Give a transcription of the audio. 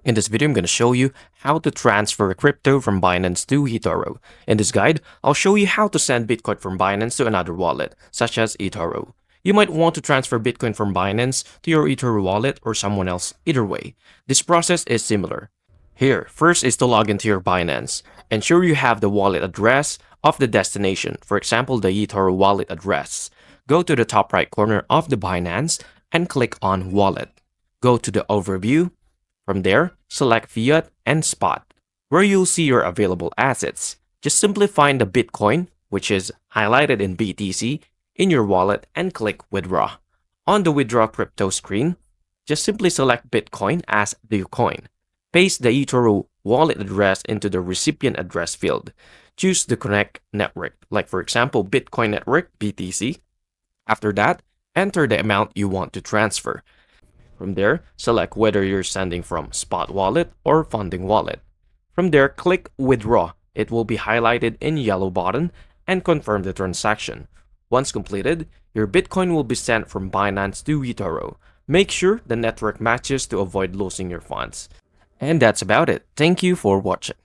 In this video, I'm going to show you how to transfer crypto from Binance to eToro. In this guide, I'll show you how to send Bitcoin from Binance to another wallet, such as eToro. You might want to transfer Bitcoin from Binance to your eToro wallet or someone else. Either way, this process is similar. Here, first is to log into your Binance. Ensure you have the wallet address of the destination, for example, the eToro wallet address. Go to the top right corner of the Binance and click on Wallet. Go to the Overview. From there, select Fiat and Spot, where you'll see your available assets. Just simply find the Bitcoin, which is highlighted in BTC, in your wallet and click Withdraw. On the Withdraw Crypto screen, just simply select Bitcoin as the coin. Paste the eToro wallet address into the recipient address field. Choose the Connect network, like for example, Bitcoin Network, BTC. After that, enter the amount you want to transfer. From there, select whether you're sending from Spot Wallet or Funding Wallet. From there, click Withdraw. It will be highlighted in yellow button and confirm the transaction. Once completed, your Bitcoin will be sent from Binance to eToro. Make sure the network matches to avoid losing your funds. And that's about it. Thank you for watching.